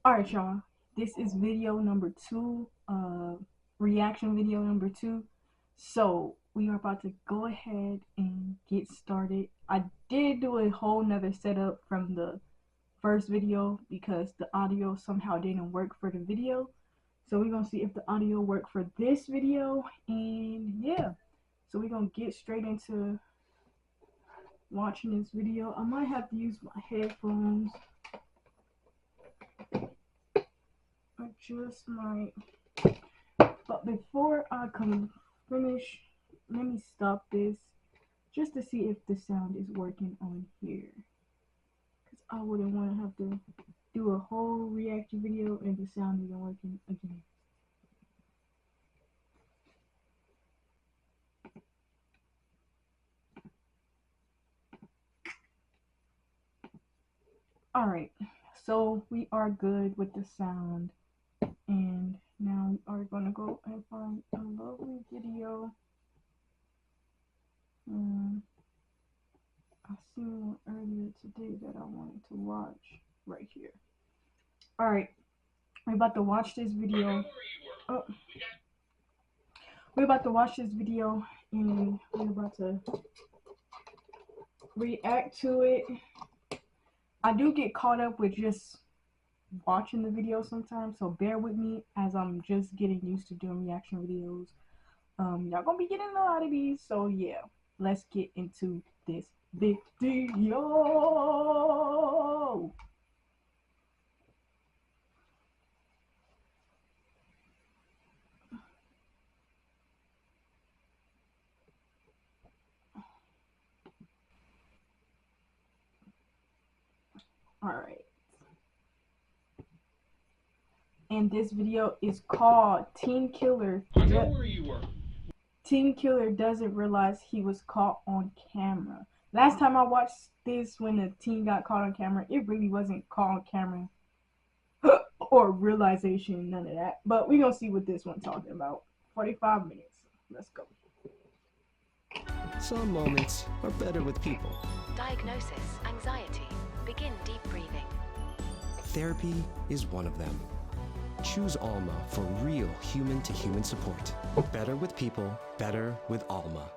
Alright, y'all. This is video number 2, reaction video number 2. So, we are about to go ahead and get started. I did do a whole nother setup from the first video because the audio somehow didn't work for the video. So, we're gonna see if the audio worked for this video, and yeah. So, we're gonna get straight into watching this video. I might have to use my headphones. I just might. But before I can finish, let me stop this just to see if the sound is working on here. Because I wouldn't want to have to do a whole reaction video and the sound isn't working again. Alright, so we are good with the sound. And now we are going to go and find a lovely video. I seen one earlier today that I wanted to watch right here. Alright, we're about to watch this video. We're about to watch this video and we're about to react to it. I do get caught up with just watching the video sometimes, so bear with me as I'm just getting used to doing reaction videos. Y'all gonna be getting a lot of these, so yeah, let's get into this video. Alright. And this video is called Teen Killer. I know where you were. Teen Killer doesn't realize he was caught on camera. Last time I watched this, when the teen got caught on camera, it really wasn't caught on camera or realization, none of that. But we're gonna see what this one's talking about. 45 minutes. Let's go. Some moments are better with people. Diagnosis, anxiety. Begin deep breathing. Therapy is one of them. Choose Alma for real human-to-human support. Better with people, better with Alma.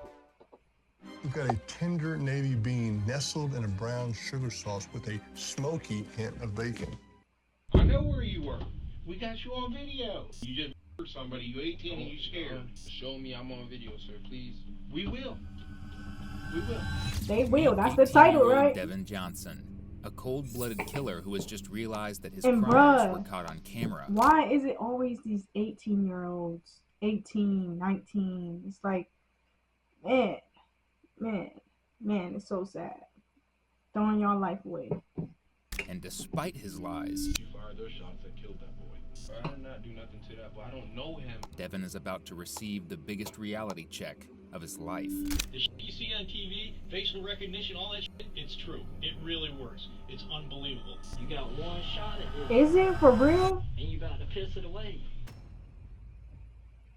We've got a tender navy bean nestled in a brown sugar sauce with a smoky hint of bacon. I know where you were. We got you on video. You just hurt somebody. You 18 and you scared. Show me I'm on video, sir, please. We will. We will. They will. That's the title, right? Devin Johnson, a cold-blooded killer who has just realized that his And crimes bruh, were caught on camera. Why is it always these 18-year-olds? 18, 19. It's like, man, it's so sad. Throwing your life away. And despite his lies, You fired those shots that killed that boy. I did not do nothing to that boy. I don't know him. Devin is about to receive the biggest reality check of his life. The shit you see on TV, facial recognition, all that shit, it's true. It really works. It's unbelievable. You got one shot at it, Is it for real? and you about to piss it away.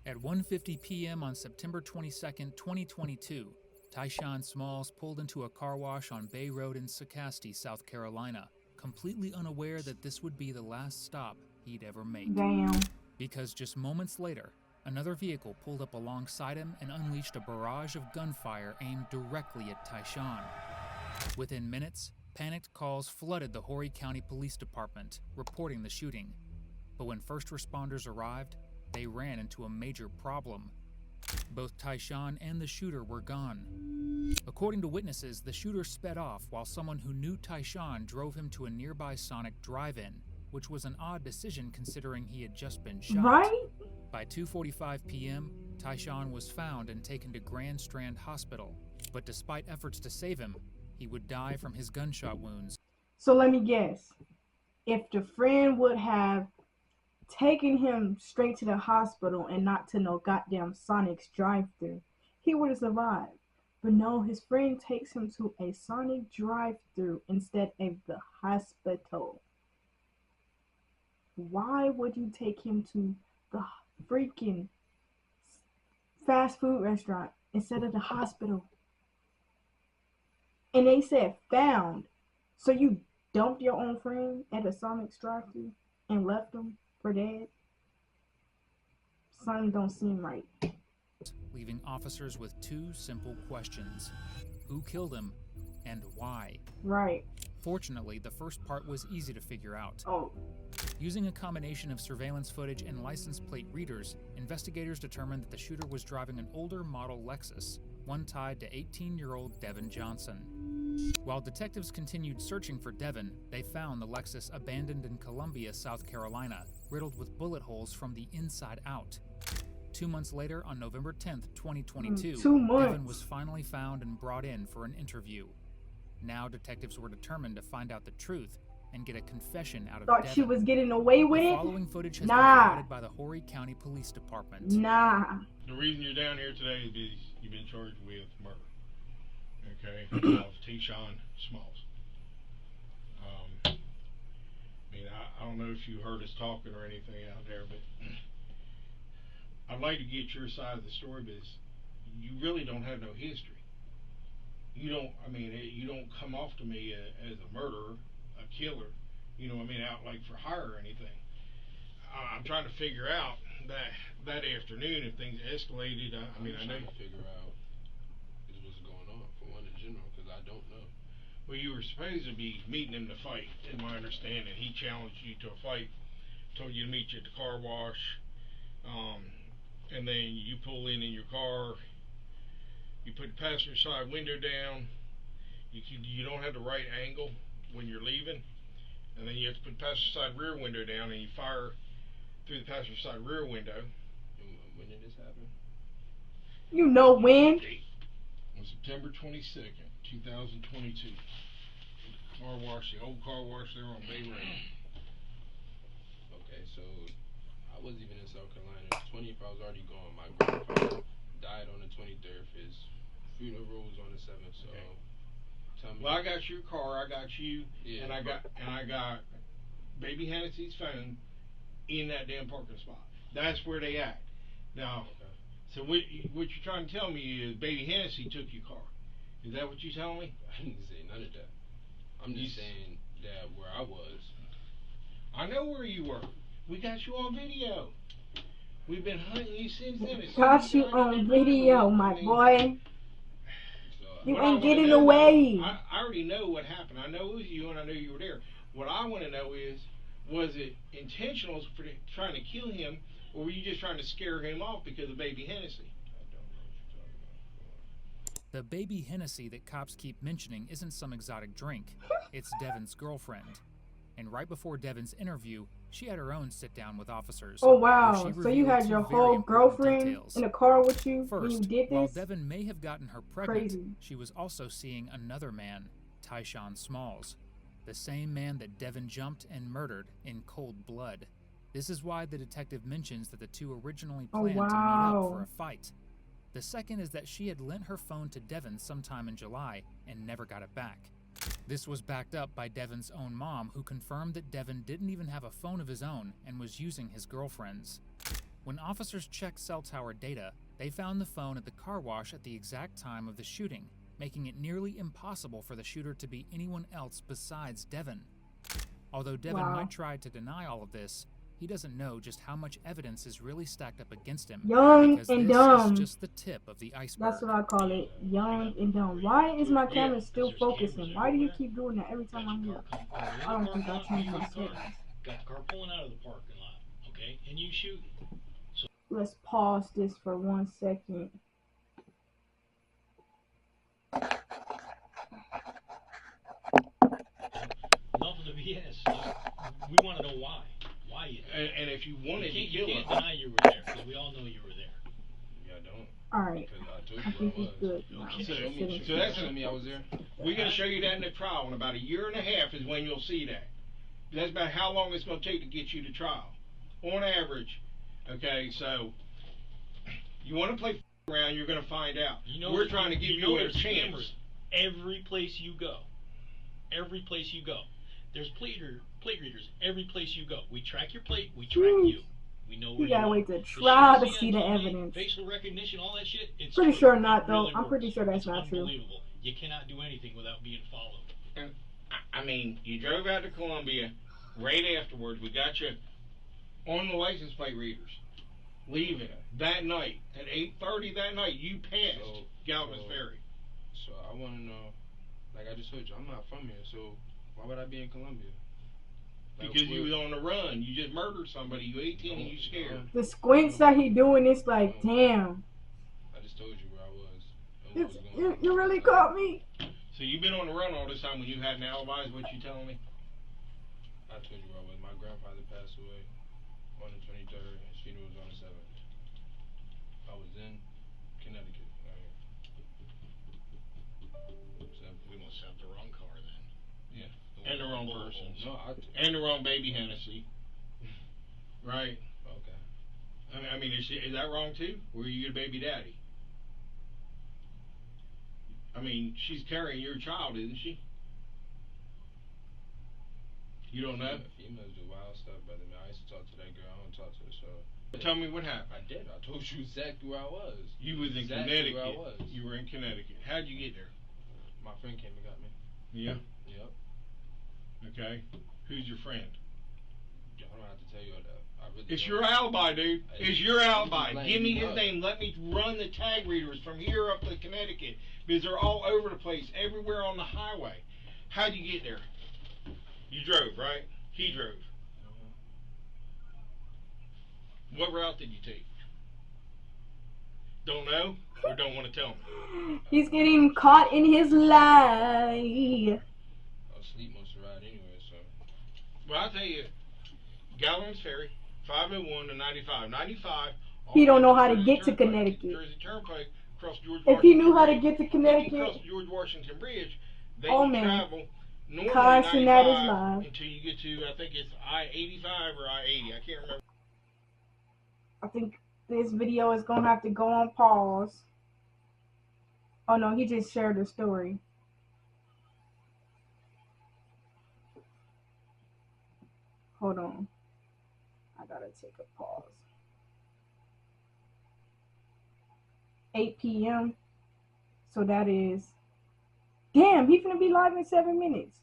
At 1:50 p.m. on September 22nd, 2022, Tyshawn Smalls pulled into a car wash on Bay Road in Socastee, South Carolina, completely unaware that this would be the last stop he'd ever make. Damn. Because just moments later, another vehicle pulled up alongside him and unleashed a barrage of gunfire aimed directly at Tyshawn. Within minutes, panicked calls flooded the Horry County Police Department, reporting the shooting. But when first responders arrived, they ran into a major problem. Both Tyshawn and the shooter were gone. According to witnesses, the shooter sped off while someone who knew Tyshawn drove him to a nearby Sonic drive-in, which was an odd decision considering he had just been shot. Right? By 2:45 p.m., Tyshawn was found and taken to Grand Strand Hospital, but despite efforts to save him, he would die from his gunshot wounds. So let me guess. If the friend would have taken him straight to the hospital and not to no goddamn Sonic's drive-thru, he would have survived. But no, his friend takes him to a Sonic drive-thru instead of the hospital. Why would you take him to the freaking fast food restaurant instead of the hospital? And they said found. So you dumped your own friend at a Sonic's drive-thru and left him for dead. Something don't seem right. Leaving officers with two simple questions: who killed him and why? Right. Fortunately, the first part was easy to figure out. Oh. Using a combination of surveillance footage and license plate readers, investigators determined that the shooter was driving an older model Lexus, one tied to 18-year-old Devin Johnson. While detectives continued searching for Devin, they found the Lexus abandoned in Columbia, South Carolina, riddled with bullet holes from the inside out. 2 months later, on November 10th, 2022, 2 months. Devin was finally found and brought in for an interview. Now detectives were determined to find out the truth and get a confession out of Thought Devin. she was getting away with The it? following footage has Nah. been provided by the Horry County Police Department. Nah. The reason you're down here today is because you've been charged with murder. Okay? Of Tayshawn Smalls. I mean, I don't know if you heard us talking or anything out there, but I'd like to get your side of the story, because you really don't have no history. You don't come off to me as a murderer, a killer, out like for hire or anything. I'm trying to figure out that afternoon if things escalated. I know trying to figure out is what's going on, for one in general, because I don't know. Well, you were supposed to be meeting him to fight, in my understanding. He challenged you to a fight, told you to meet you at the car wash, and then you pull in your car. You put the passenger side window down. You don't have the right angle when you're leaving, and then you have to put the passenger side rear window down, and you fire through the passenger side rear window. When did this happen? You know when? On September 22nd, 2022. Car wash, the old car wash there on Bay Road. Okay, so I wasn't even in South Carolina. The 20th, I was already gone. My grandfather died on the 23rd. His funeral was on the 7th. So, okay. Tell me. Well, I got your car. I got you, Yeah, and I got Baby Hennessy's phone in that damn parking spot. That's where they at. Now, Okay. so what you're trying to tell me is Baby Hennessy took your car. Is that what you're telling me? I didn't say none of that. I'm just saying that where I was. I know where you were. We got you on video. We've been hunting you since then. Got you on video, my boy. So, You What I ain't wanna getting know, away. I already know what happened. I know it was you, and I know you were there. What I want to know is, was it intentional for trying to kill him, or were you just trying to scare him off because of Baby Hennessy? I don't know what you're talking about. The Baby Hennessy that cops keep mentioning isn't some exotic drink. It's Devin's girlfriend. And right before Devin's interview, she had her own sit-down with officers. Oh where wow. she So you revealed had two your very whole important girlfriend details. in the car with you when you First, did while this? Devin may have gotten her pregnant, Crazy. she was also seeing another man, Tayshawn Smalls, the same man that Devin jumped and murdered in cold blood. This is why the detective mentions that the two originally Oh, planned to meet wow. up for a fight. The second is that she had lent her phone to Devin sometime in July and never got it back. This was backed up by Devin's own mom, who confirmed that Devin didn't even have a phone of his own and was using his girlfriend's. When officers checked cell tower data, they found the phone at the car wash at the exact time of the shooting, making it nearly impossible for the shooter to be anyone else besides Devin. Although Devin Wow. might try to deny all of this, he doesn't know just how much evidence is really stacked up against him. Young because and this dumb. is just the tip of the iceberg. That's what I call it. Young and dumb. Why is my camera still focusing? Why do you keep doing that every time I'm here? I don't think I changed my settings. Got the car pulling out of the parking lot, okay? And you shoot. Let's pause this for 1 second. Enough of the BS. We want to know why. Why you did it. And if you wanted to kill him. You can't deny you were there, because we all know you were there. Yeah, I don't. Alright. Because I told I you think where he's I was. good now. Okay, So that's telling me I was there. We're going to show you that in the trial. In about 1.5 years is when you'll see that. That's about how long it's going to take to get you to trial. On average. Okay, so you want to play around, you're going to find out. We're trying to give you a there's chance. cameras every place you go. Every place you go. There's plate readers every place you go. We track your plate, we track you. We know where You gotta are. wait to The shit try you to see the on TV, evidence. Facial recognition, all that shit. It's Pretty true. sure not, It though. really I'm pretty works. sure that's It's not true. unbelievable. You cannot do anything without being followed. I mean, you drove out to Columbia. Right afterwards, we got you on the license plate readers. Leaving that night at 8:30 that night, you passed Galvin's Ferry. So I want to know, like I just told you, I'm not from here, so why would I be in Colombia? Like, because you was on the run. You just murdered somebody. You 18 and you scared. The squints that he doing is like, damn. I just told you where I was. And what was going on. You really caught me. So you've been on the run all this time when you had an alibi, is what you telling me? I told you where I was. My grandfather passed away on the 23rd. His funeral was on the 7th. I was in Connecticut. We must have the wrong car then. Yeah. And the wrong person. No, and the wrong baby Hennessy. Right? Okay. I mean, is that wrong too? Were you your baby daddy? I mean, she's carrying your child, isn't she? You don't know? Females do wild stuff, brother. Man, I used to talk to that girl. I don't talk to her, so. Tell me what happened. I did. I told you exactly where I was. You was in exactly Connecticut. Where I was. You were in Connecticut. How'd you get there? My friend came and got me. Yeah. Yep. Okay. Who's your friend? I don't have to tell you all that. It's your alibi, dude. It's your alibi. Give me his name. Let me run the tag readers from here up to Connecticut because they're all over the place, everywhere on the highway. How'd you get there? You drove, right? He drove. What route did you take? Don't know or don't want to tell me? He's getting caught in his lie. I was asleep most of the ride anyway, so. Well, I'll tell you, Galvin's Ferry, 501 to 95. 95. He don't know how to get to Connecticut. Jersey Turnpike, across George Washington. If he knew how to get to Connecticut, across George Washington Bridge, they oh can man, travel normally Carson, that is 95 live. until you get to, I think it's I-85 or I-80. I can't remember. I think this video is gonna have to go on pause. Oh no, he just shared the story. Hold on. I gotta take a pause. 8 p.m. So that is... Damn, he's gonna be live in 7 minutes.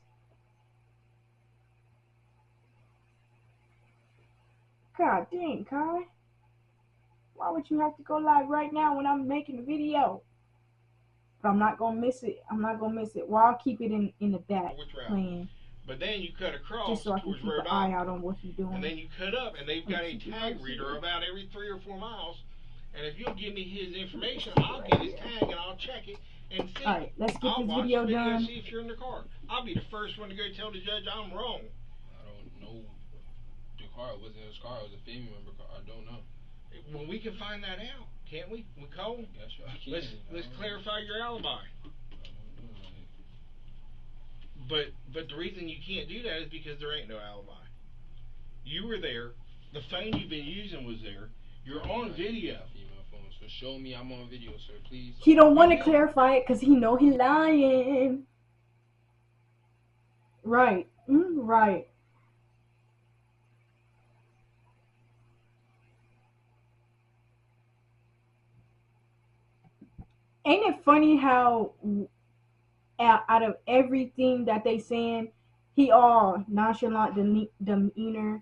God dang, Kai. Why would you have to go live right now when I'm making a video? But I'm not gonna miss it. I'm not gonna miss it. Well, I'll keep it in the back playing. But then you cut across just so I can towards keep Rhode an eye Island. out on what he's doing. And then you cut up, and they've got a tag reader about every 3 or 4 miles. And if you'll give me his information, I'll get his tag and I'll check it and see. All right, let's get I'll this watch video the video done. and see if you're in the car. I'll be the first one to go tell the judge I'm wrong. I don't know. The car wasn't his car. It was a family member car. I don't know. Well, we can find that out, can't we? We call him. Yeah, sure. I can. Let's clarify your alibi. But the reason you can't do that is because there ain't no alibi. You were there. The phone you've been using was there. You're on video. Female phone. So show me I'm on video, sir, please. He don't want to clarify it because he know he lying. Right. Right. Ain't it funny how out of everything that they saying, he all nonchalant demeanor,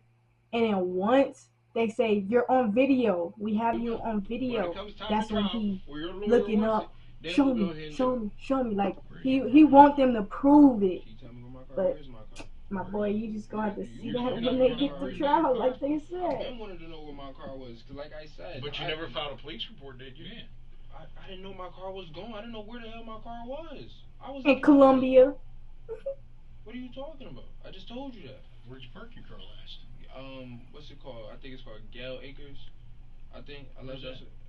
and then once they say you're on video, we have you on video, that's when he looking up, show me, like he want them to prove it. But my boy, you just gonna have to see that when they get to trial, like they said. I wanted to know where my car was, cause like I said. But you never filed a police report, did you? Yeah. I didn't know my car was gone. I didn't know where the hell my car was. I was in Colombia. What are you talking about? I just told you that. Where'd you park your car last? What's it called? I think it's called Gale Acres. I think.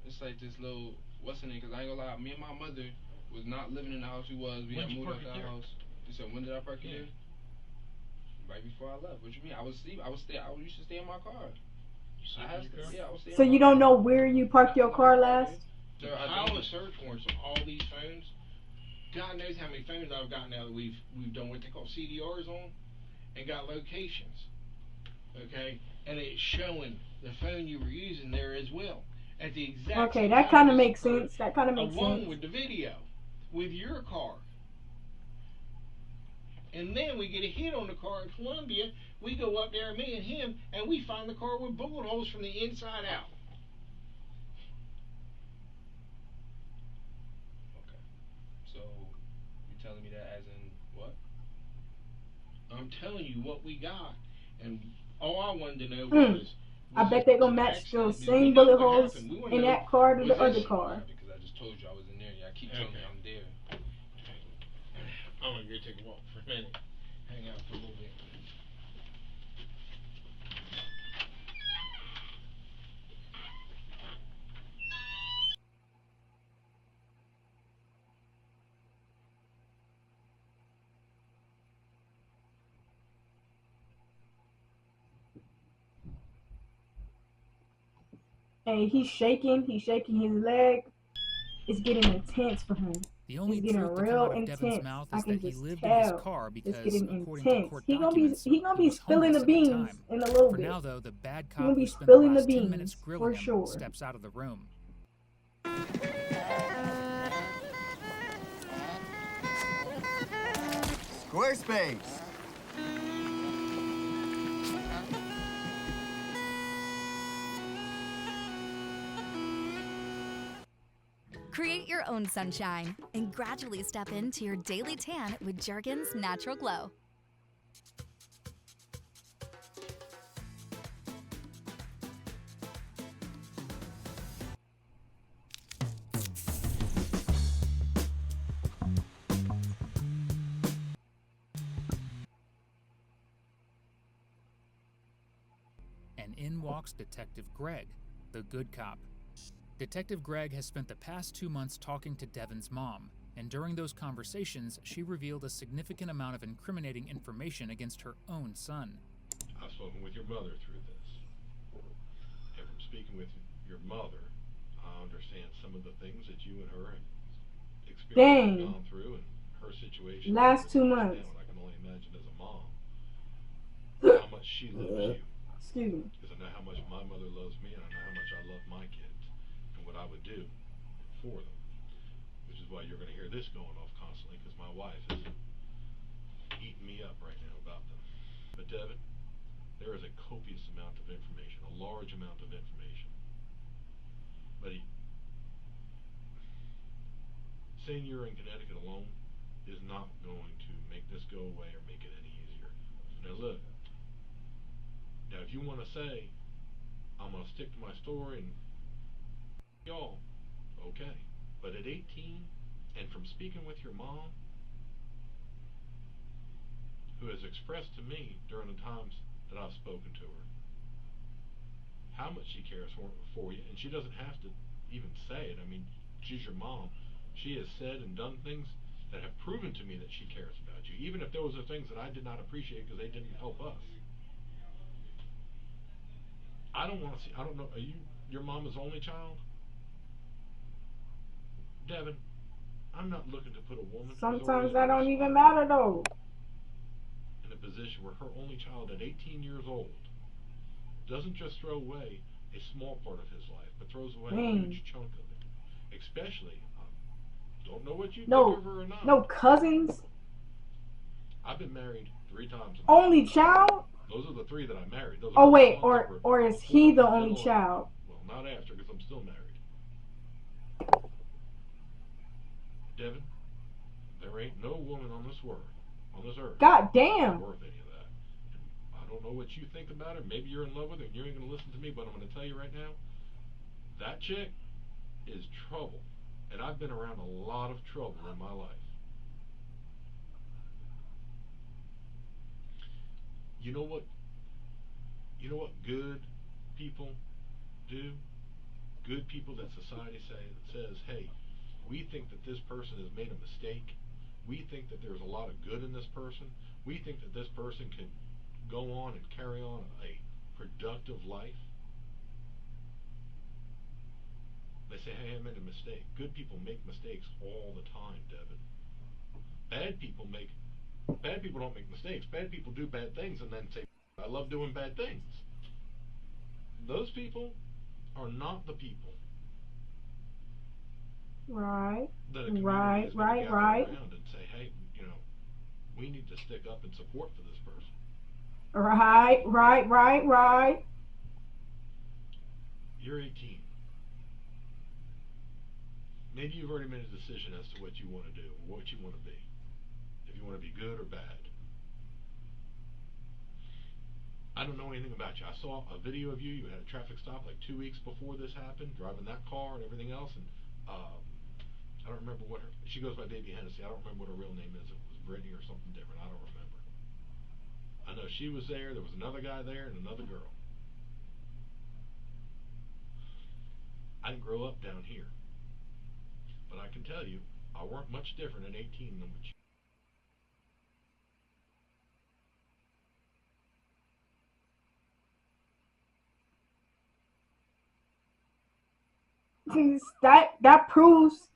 It's like this little, what's the name? Cause I ain't gonna lie, me and my mother was not living in the house we was. We had moved out the house. You said, when did I park it there? Right before I left. What you mean? I was asleep. I used to stay in my car. I was staying. So you don't know where you parked your car last? So I filed a search warrants on all these phones. God knows how many phones I've got now that we've done what they call CDRs on, and got locations. Okay, and it's showing the phone you were using there as well at the exact. Okay, that kind of makes sense. That kind of makes sense. Along with the video, with your car. And then we get a hit on the car in Columbia. We go up there, me and him, and we find the car with bullet holes from the inside out. Okay. So you're telling me that as in what? I'm telling you what we got. And all I wanted to know was I bet they're gonna match those same bullet holes in that car to the other car. Because I just told you I was in there. Y'all keep telling me I'm there. I'm gonna go take a walk for a minute. Hang out for a little bit. And he's shaking his leg. It's getting intense for him. The only It's getting truth to come real out of Devin's intense. mouth I is can that he just lived in his tell. car It's because, getting according to intense. court He documents, gonna he be was spilling the homeless at the beans time. in a little For bit. now, though, the bad He gonna cop be who spent the spilling the last 10 minutes beans grilling for him sure. steps out of the room. Squarespace. Create your own sunshine and gradually step into your daily tan with Jergens Natural Glow. And in walks Detective Greg, the good cop. Detective Greg has spent the past 2 months talking to Devin's mom, and during those conversations, she revealed a significant amount of incriminating information against her own son. I've spoken with your mother through this. And from speaking with your mother, I understand some of the things that you and her have experienced and gone through, and her situation. Last 2 months. I can only imagine as a mom how much she loves you. Excuse me. Because I know how much my mother loves me, and I know how much I love my kids, and what I would do for them. Which is why you're going to hear this going off constantly, because my wife is eating me up right now about them. But Devin, there is a copious amount of information, a large amount of information. But saying you're in Connecticut alone is not going to make this go away or make it any easier. Now look, now if you want to say, I'm going to stick to my story and y'all, okay. But at 18, and from speaking with your mom, who has expressed to me during the times that I've spoken to her, how much she cares for you, and she doesn't have to even say it. I mean, she's your mom. She has said and done things that have proven to me that she cares about you, even if those are things that I did not appreciate because they didn't help us. I don't want to see, I don't know, are you your mama's only child? Devin, I'm not looking to put a woman. Sometimes that don't even matter though. In a position where her only child at 18 years old doesn't just throw away a small part of his life, but throws away a huge chunk of it. Especially, don't know what you think of her or not. No cousins. I've been married 3 times. Only child? Those are the 3 that I married. Those Oh wait, or is he the only child? Well, not after, because I'm still married. Devin, there ain't no woman on this earth. God damn. Worth any of that. And I don't know what you think about her. Maybe you're in love with her and you ain't gonna listen to me, but I'm gonna tell you right now, that chick is trouble. And I've been around a lot of trouble in my life. You know what good people do? Good people that society says, hey, we think that this person has made a mistake. We think that there's a lot of good in this person. We think that this person can go on and carry on a productive life. They say, hey, I made a mistake. Good people make mistakes all the time, Devin. Bad people don't make mistakes. Bad people do bad things and then say, I love doing bad things. Those people are not the people. Right. That a community is going to gather around and say, hey, we need to stick up and support for this person. Right. You're 18. Maybe you've already made a decision as to what you want to do or what you want to be. If you want to be good or bad. I don't know anything about you. I saw a video of you. You had a traffic stop like 2 weeks before this happened, driving that car and everything else. And I don't remember what she goes by Baby Hennessy. I don't remember what her real name is. It was Brittany or something different. I don't remember. I know she was there. There was another guy there and another girl. I didn't grow up down here. But I can tell you, I weren't much different at 18 than what you. That proves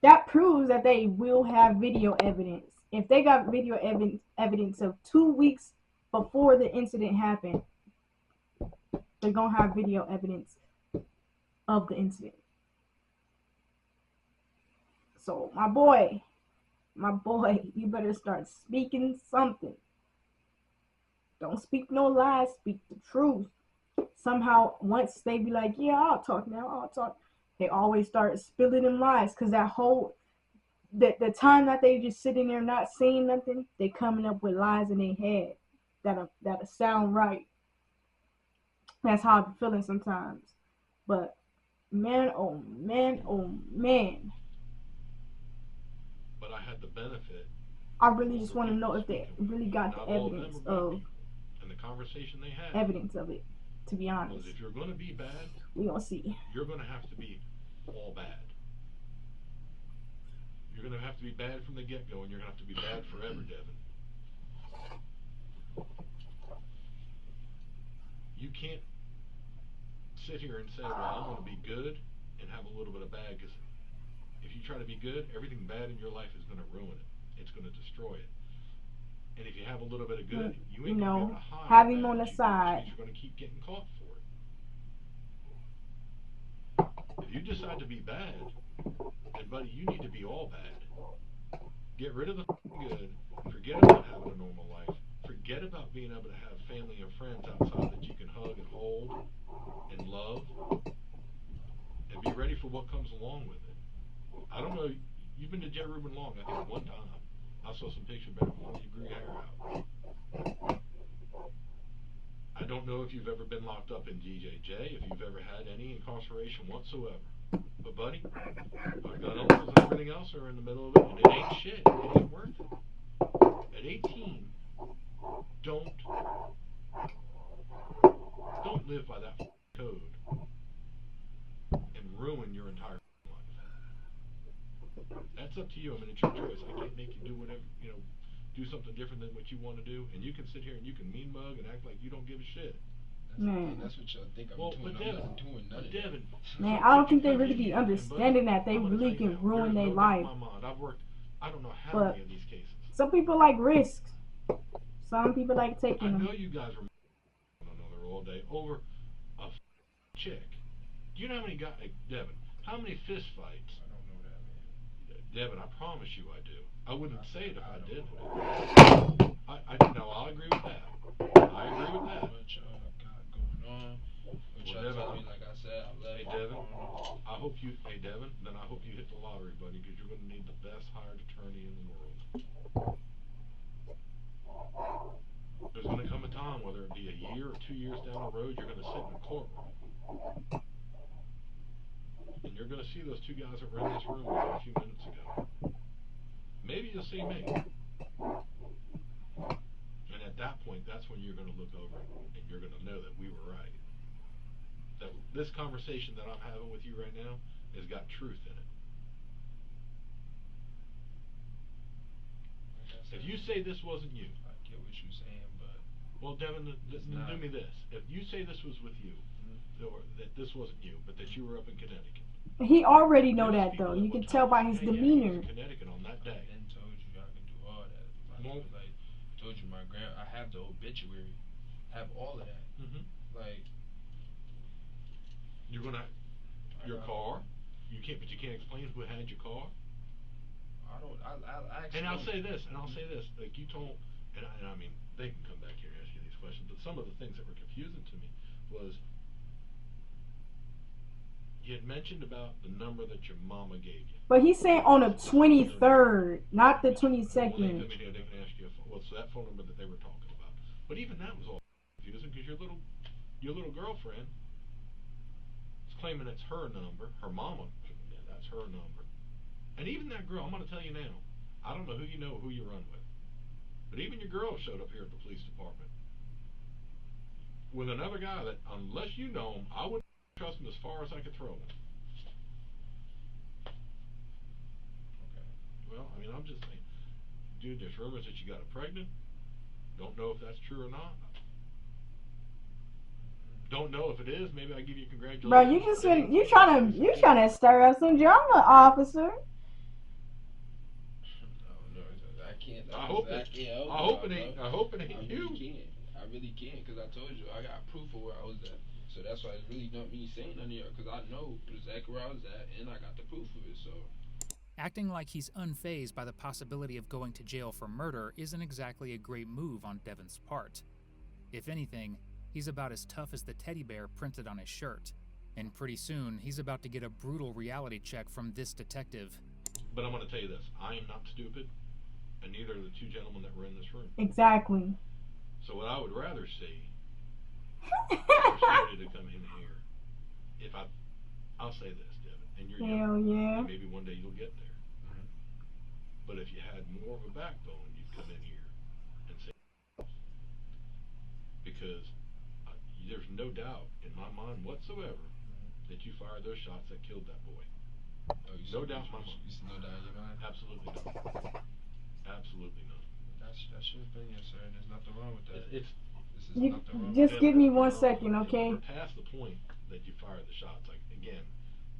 that they will have video evidence. If they got video evidence of 2 weeks before the incident happened, they're gonna have video evidence of the incident. So my boy, you better start speaking something. Don't speak no lies, speak the truth. Somehow, once they be like, yeah, I'll talk now, they always start spilling them lies, because that whole, the time that they just sitting there not saying nothing, they coming up with lies in their head that'll sound right. That's how I'm feeling sometimes. But man, oh man. But I had the benefit. I really just want to know if they really got the evidence of and the conversation they had. Evidence of it, to be honest. Because if you're going to be bad, we gonna see. You're going to have to be all bad. You're going to have to be bad from the get-go, and you're going to have to be bad forever, Devin. You can't sit here and say, well, I'm going to be good and have a little bit of bad, because if you try to be good, everything bad in your life is going to ruin it. It's going to destroy it. And if you have a little bit of good, you ain't going to be able to hide have him on the side. You're going to keep getting caught for it. If you decide to be bad, then buddy, you need to be all bad. Get rid of the good. Forget about having a normal life. Forget about being able to have family and friends outside that you can hug and hold and love, and be ready for what comes along with it. I don't know. You've been to Jet Rubin long, I think, one time. I saw some pictures back before you grew your hair out. I don't know if you've ever been locked up in DJJ, if you've ever had any incarceration whatsoever. But buddy, our gun uncles and everything else are in the middle of it, and it ain't shit. It ain't worth it. At 18, don't live by that code and ruin your entire life. That's up to you. I mean, it's your choice. I can't make you do whatever, do something different than what you want to do. And you can sit here and you can mean mug and act like you don't give a shit. That's what y'all think I'm doing. I'm not doing none of that. Man, I don't think they really be understanding that they really can ruin their life. I've worked, I don't know how many of these cases. Some people like risks. Some people like taking them. I know you guys are one another all day over a chick. Do you know how many guys, Devin, how many fist fights? I don't know that, man. Devin, I promise you I do. I wouldn't say it if I didn't. No, I'll agree with that. I agree with that. What y'all got going on? What y'all tell me, like I said, I love Devin, I hope you hit the lottery, buddy, because you're going to need the best hired attorney in the world. There's going to come a time, whether it be a year or 2 years down the road, you're going to sit in a courtroom. And you're going to see those two guys that were in this room a few minutes ago. Maybe you'll see me. And at that point, that's when you're going to look over and you're going to know that we were right. That this conversation that I'm having with you right now has got truth in it. If you say this wasn't you, I get what you're saying, but well, Devin, do me this. If you say this was with you, or that this wasn't you, but that you were up in Connecticut. He already know that though. You can tell by his demeanor. Connecticut on that day. I told you I can do all that. Like told you, I have the obituary, I have all of that. Like you're gonna your car. You can't explain who had your car. I don't. I actually And I'll don't. say this, like you told, and I mean, they can come back here and ask you these questions, but some of the things that were confusing to me was you had mentioned about the number that your mama gave you. But he's saying on the 23rd, not the 22nd. They didn't ask you, well, so that phone number that they were talking about. But even that was all confusing because your little girlfriend is claiming it's her number, her mama, yeah, that's her number. And even that girl, I'm going to tell you now, I don't know who you run with, but even your girl showed up here at the police department with another guy that, unless you know him, I wouldn't trust him as far as I could throw him. Okay. Well, I mean, I'm just saying, dude, there's rumors that you got her pregnant. Don't know if that's true or not. Don't know if it is. Maybe I give you congratulations. Bro, you trying to stir up some drama, officer. No, I can't. I hope it ain't you. I really can't, because I told you I got proof of where I was at. So that's why it's really not me saying nothing here, because I know exactly where I was at and I got the proof of it. So Acting like he's unfazed by the possibility of going to jail for murder isn't exactly a great move on Devon's part. If anything, he's about as tough as the teddy bear printed on his shirt. And pretty soon, he's about to get a brutal reality check from this detective. But I'm going to tell you this. I am not stupid, and neither are the two gentlemen that were in this room. Exactly. So what I would rather see is for somebody to come in here. I'll say this, Devin, and you're young, yeah. and maybe one day you'll get there. But if you had more of a backbone, you'd come in here and say, because there's no doubt in my mind whatsoever that you fired those shots that killed that boy. No doubt in my mind. You see no doubt in your mind? Absolutely not. Absolutely not. That's your opinion, sir. There's nothing wrong with that. Just give me 1 second, okay? We're past the point that you fired the shots. Like, again,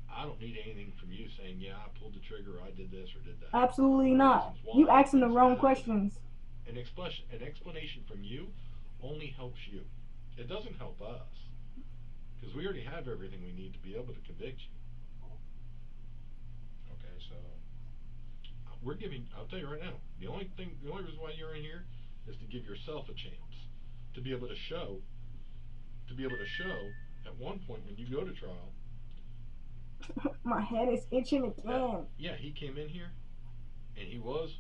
I don't need anything from you saying, yeah, I pulled the trigger, or I did this, or did that. Absolutely not. You asking the wrong questions. An explanation from you only helps you. It doesn't help us, because we already have everything we need to be able to convict you. Okay, so I'll tell you right now, the only reason why you're in here is to give yourself a chance to be able to show at one point when you go to trial. My head is itching again. Yeah, he came in here and he was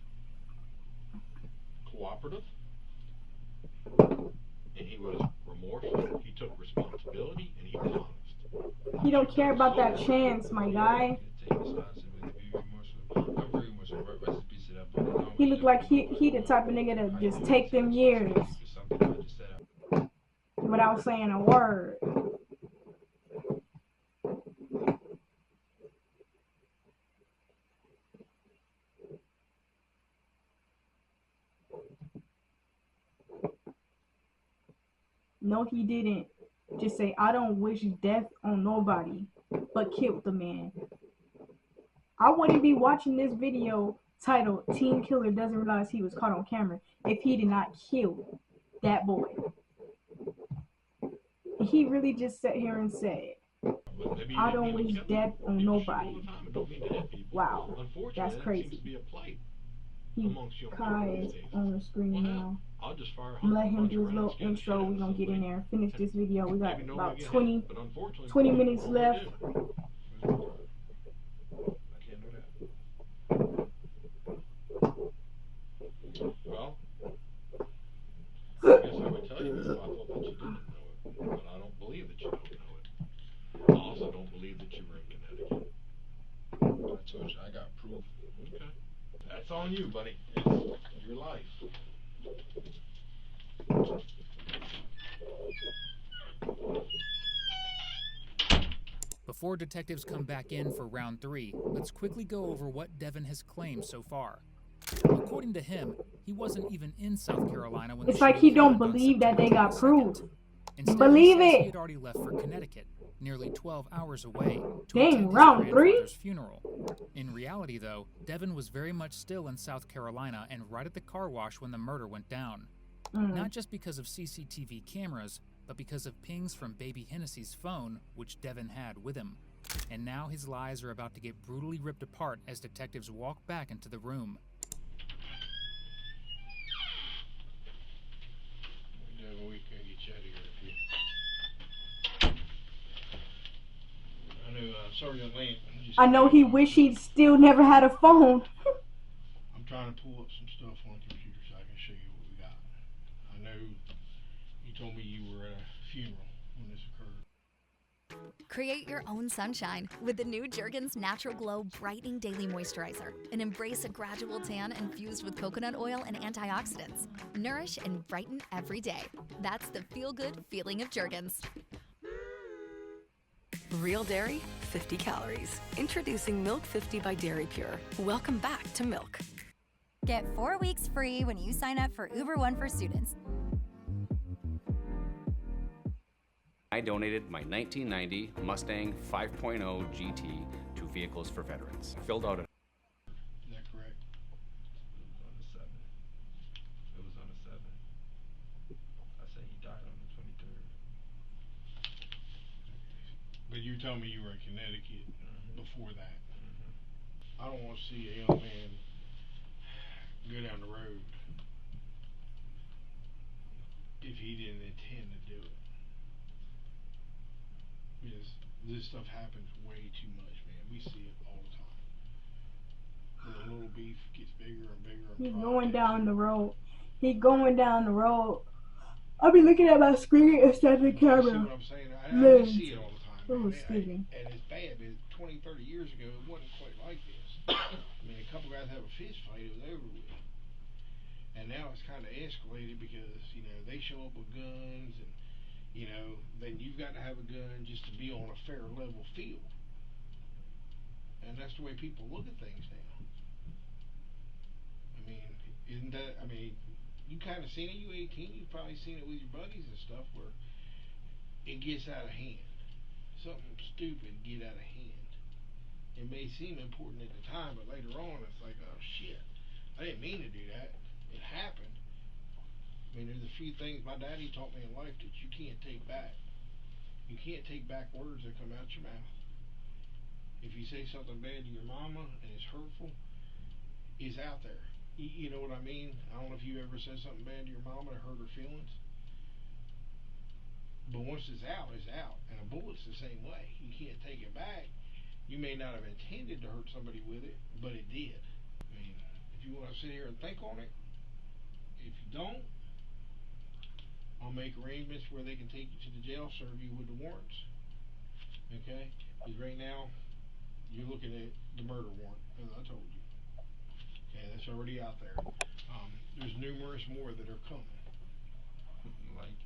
cooperative and he was remorseful. He took responsibility and he was honest. He don't care about that chance, my guy. He looked like he the type of nigga to just take them years without saying a word. No, he didn't. Just say, I don't wish death on nobody, but killed the man. I wouldn't be watching this video titled Teen Killer Doesn't Realize He Was Caught on Camera if he did not kill that boy. He really just sat here and said, I don't wish death on nobody. Wow, that's crazy. Kai is on the screen now. I'm gonna let him do his little intro. We're gonna get in there and finish this video. We got about 20 minutes left. Well, I guess I would tell you this if I thought that you didn't know it, but I don't believe that you don't know it. I also don't believe that you were in Connecticut. I told you, I got proof. Okay. That's on you, buddy. It's your life. Before detectives come back in for round 3, let's quickly go over what Devon has claimed so far. According to him, he wasn't even in South Carolina when it's like he don't believe that they got proof. Believe it. He had already left for Connecticut, nearly 12 hours away, to dang, attend his round 3? grandfather's funeral. In reality, though, Devon was very much still in South Carolina and right at the car wash when the murder went down. Not just because of CCTV cameras, but because of pings from Baby Hennessy's phone, which Devon had with him. And now his lies are about to get brutally ripped apart as detectives walk back into the room. Devin, we can get you out of here. I know, Sergeant Lamp. I know he wished he'd still never had a phone. I'm trying to pull up some stuff on the computer so I can show you what we got. I know you told me you were at a funeral when this occurred. Create your own sunshine with the new Jergens Natural Glow Brightening Daily Moisturizer and embrace a gradual tan infused with coconut oil and antioxidants. Nourish and brighten every day. That's the feel-good feeling of Jergens. Real dairy, 50 calories. Introducing Milk 50 by Dairy Pure. Welcome back to milk. Get 4 weeks free when you sign up for Uber One for students. I donated my 1990 Mustang 5.0 GT to Vehicles for Veterans. I filled out a... Is that correct? It was on the 7th. It was on the 7th. I said he died on the 23rd. But you told me you were in Connecticut before that. I don't want to see a young man go down the road if he didn't intend to do it. Because this stuff happens way too much, man. We see it all the time. When the little beef gets bigger and bigger and He's going down the road. He going down the road. I'll be looking at my screen instead of the camera. See what I'm saying? I see it all the time. Oh, excuse me. And it's bad, but 20, 30 years ago, it wasn't quite like this. I mean, a couple guys have a fist fight, it was over with. And now it's kind of escalated because, you know, they show up with guns and, you know, then you've got to have a gun just to be on a fair level field. And that's the way people look at things now. I mean, isn't that, I mean, you kind of seen it, you 18, you've probably seen it with your buddies and stuff where it gets out of hand. Something stupid get out of hand. It may seem important at the time, but later on it's like, oh shit, I didn't mean to do that. It happened. I mean, there's a few things my daddy taught me in life that you can't take back. You can't take back words that come out your mouth. If you say something bad to your mama and it's hurtful, it's out there. You know what I mean? I don't know if you ever said something bad to your mama to hurt her feelings. But once it's out, it's out. And a bullet's the same way. You can't take it back. You may not have intended to hurt somebody with it, but it did. I mean, if you want to sit here and think on it, if you don't, I'll make arrangements where they can take you to the jail, serve you with the warrants. Okay? Because right now, you're looking at the murder warrant, as I told you. Okay, that's already out there. There's numerous more that are coming. Like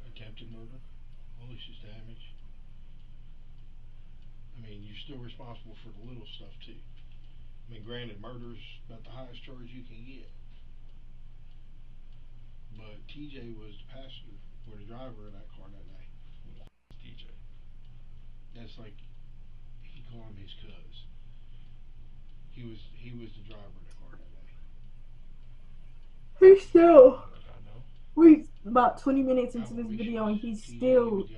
attempted murder, malicious damage. I mean, you're still responsible for the little stuff too. I mean, granted, murder's about the highest charge you can get. But TJ was the passenger or the driver of that car that day. TJ. That's like he called him his cuz. He was the driver of the car that day. He's still. We about 20 minutes into this video and he's still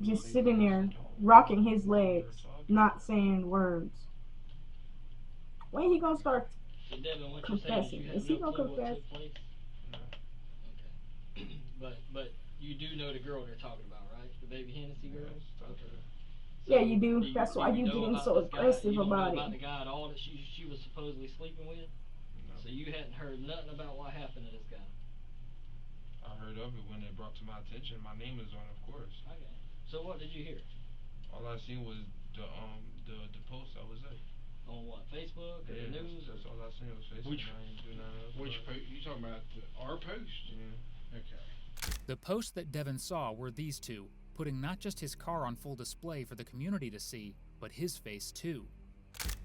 just sitting there rocking his legs, not saying words. When he gonna start confessing? Is he gonna confess? But you do know the girl they're talking about, right? The baby Hennessy girl? Okay. So yeah, you do. That's why you getting so aggressive about it. About the guy at all that she was supposedly sleeping with? No. So you hadn't heard nothing about what happened to this guy? I heard of it when it brought to my attention. My name is on it, of course. Okay. So what did you hear? All I seen was the post I was at. On what? Facebook? Or the news? That's all I seen was Facebook. Which post? You talking about our post? Yeah. Okay. The posts that Devin saw were these two, putting not just his car on full display for the community to see, but his face too.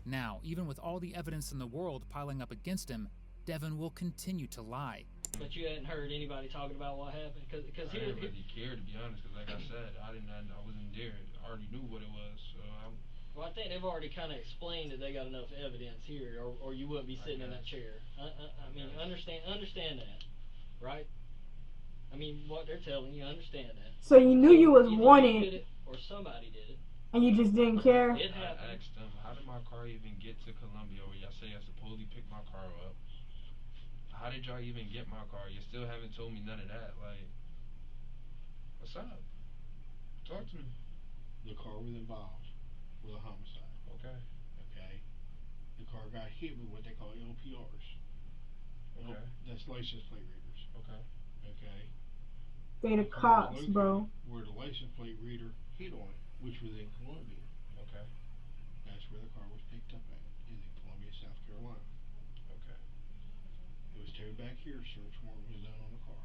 Now, even with all the evidence in the world piling up against him, Devin will continue to lie. But you hadn't heard anybody talking about what happened? Cause I didn't really care, to be honest, because like I said, I wasn't there. I already knew what it was, so Well, I think they've already kind of explained that they got enough evidence here, or you wouldn't be sitting in that chair. I mean, understand that, right? I mean, what they're telling you, understand that. So you knew you was wanted. Or somebody did it. And you just didn't care? I asked them, how did my car even get to Columbia? Where y'all say I supposedly picked my car up. How did y'all even get my car? You still haven't told me none of that. Like, what's up? Talk to me. The car was involved with a homicide. Okay. Okay. The car got hit with what they call LPRs. Okay. That's license plate readers. Okay. Okay. They the cops, bro. Where the license plate reader hit on it, which was in Columbia. Okay. That's where the car was picked up at, is in Columbia, South Carolina. Okay. It was towed back here, search warrant was done on the car.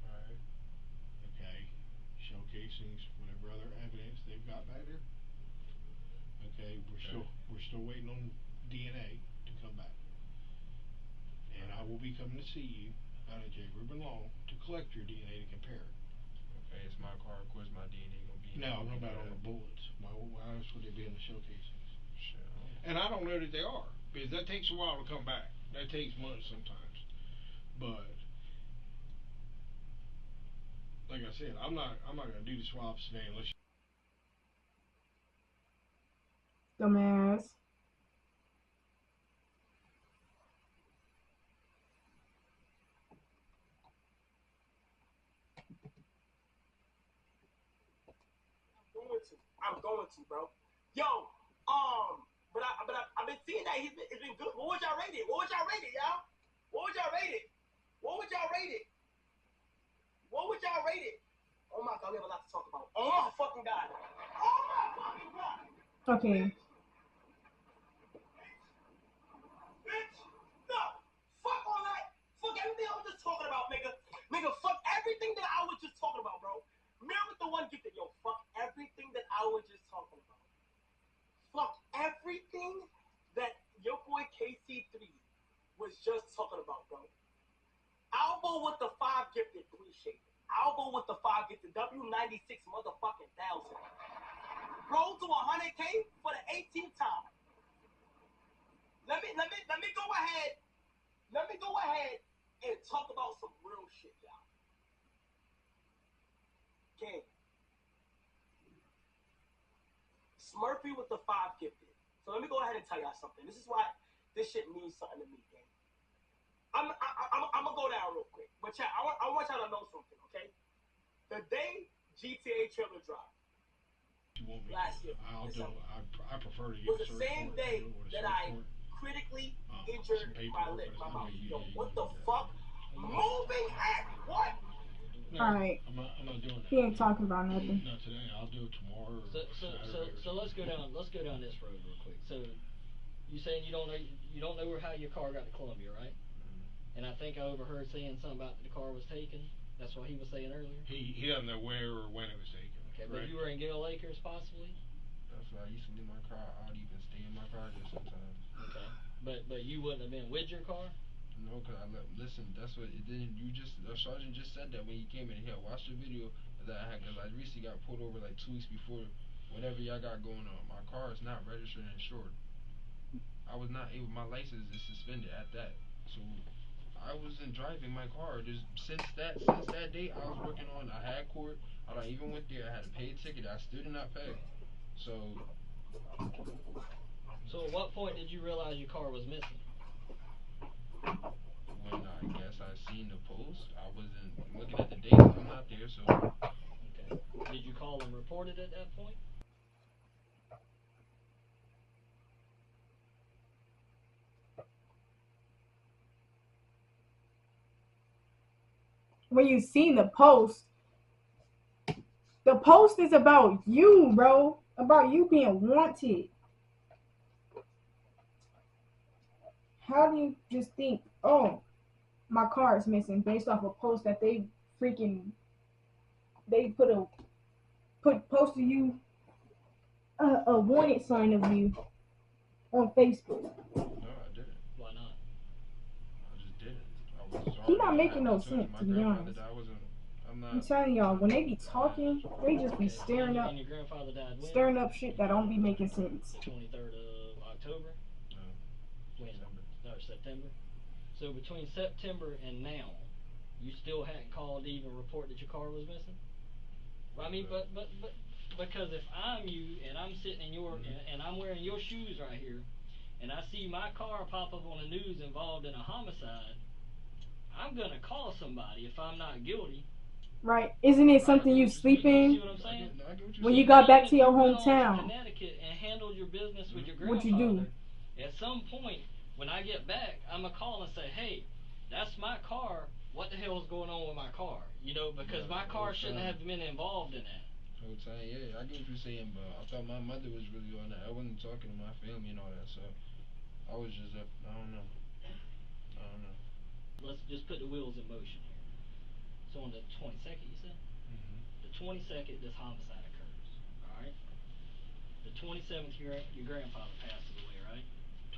Alright. Okay. Showcasing whatever other evidence they've got back there. Okay, we're still waiting on DNA to come back. And I will be coming to see you out at J. Reuben Long to collect your DNA to compare it. Okay, it's my car, of course my DNA gonna be in No, I'm it. talking about on the bullets. Why else would they be in the showcasings? Shit. And I don't know that they are, because that takes a while to come back. That takes months sometimes. But like I said, I'm not gonna do the swaps today unless you Dumbass. I'm going to, bro. Yo, but I've been seeing that it's been good. What would y'all rate it? What would y'all rate it, y'all? What would y'all rate it? What would y'all rate it? What would y'all rate it? Oh my God, we have a lot to talk about. Oh my fucking God. Oh my fucking God. Okay. Bitch, no. Fuck all that. Fuck everything I was just talking about, nigga. Nigga, fuck everything that I was just talking about, bro. Mirror with the one gifted. Yo, fuck everything that I was just talking about. Fuck everything that your boy KC3 was just talking about, bro. I'll go with the 5 gifted 3 shade. I'll go with the 5 gifted W96 motherfucking thousand. Roll to 100K for the 18th time. Let me go ahead. Let me go ahead and talk about some real shit, y'all. Gang. Smurfy with the 5 gifted. So let me go ahead and tell y'all something. This is why this shit means something to me, gang. I'm gonna go down real quick. But chat, I want y'all to know something, okay? The day GTA trailer dropped last year, I prefer to get was the same day that I critically injured my lip, my mouth. Yo, what the fuck? Moving at what? No, Alright. I'm not doing that. He ain't talking about nothing. Not today. I'll do it tomorrow. So let's go down this road real quick. So you saying you don't know how your car got to Columbia, right? And I think I overheard saying something about the car was taken. That's what he was saying earlier. He doesn't know where or when it was taken. Okay, but you were in Gale Acres possibly. That's why I used to leave my car. I'd even stay in my car there sometimes. Okay, but you wouldn't have been with your car. No, cause listen. That's what it didn't. You just the sergeant just said that when he came in here. Watch the video that I had, cause I recently got pulled over like 2 weeks before whatever y'all got going on. My car is not registered and insured. I was not able. My license is suspended at that. So I wasn't driving my car. Just since that date, I was working on. I had court. I don't even went there. I had to pay a ticket. I still did not pay. So at what point did you realize your car was missing? When I guess I seen the post, I wasn't looking at the date. I'm not there, so. Okay. Did you call and report it at that point? When you seen the post is about you, bro. About you being wanted. How do you just think, oh, my car is missing based off a post that they posted you a wanted sign of you on Facebook? No, I didn't. Why not? I just didn't. He's not making no sense, to be honest. I'm telling y'all, when they be talking, they just be stirring up shit that don't be making sense. The 23rd of October? No. When? No, September. So between September and now, you still hadn't called to even report that your car was missing? I mean, but Because if I'm you and I'm sitting in your and I'm wearing your shoes right here, and I see my car pop up on the news involved in a homicide, I'm gonna call somebody if I'm not guilty. Right? Isn't it something you sleep You see in? what I'm saying? When you got back Even to if your you went on to hometown, Connecticut and handled your business with your what you do? grandfather, at some point when I get back, I'm gonna call and say, "Hey, that's my car. What the hell is going on with my car?" You know, because my car shouldn't have been involved in that. Whole time, yeah, I get what you're saying, but I thought my mother was really on that. I wasn't talking to my family and all that, so I was just up. I don't know. Let's just put the wheels in motion here. So on the 22nd, you said? The 22nd, this homicide occurs. All right. The 27th, your grandfather passes away, right?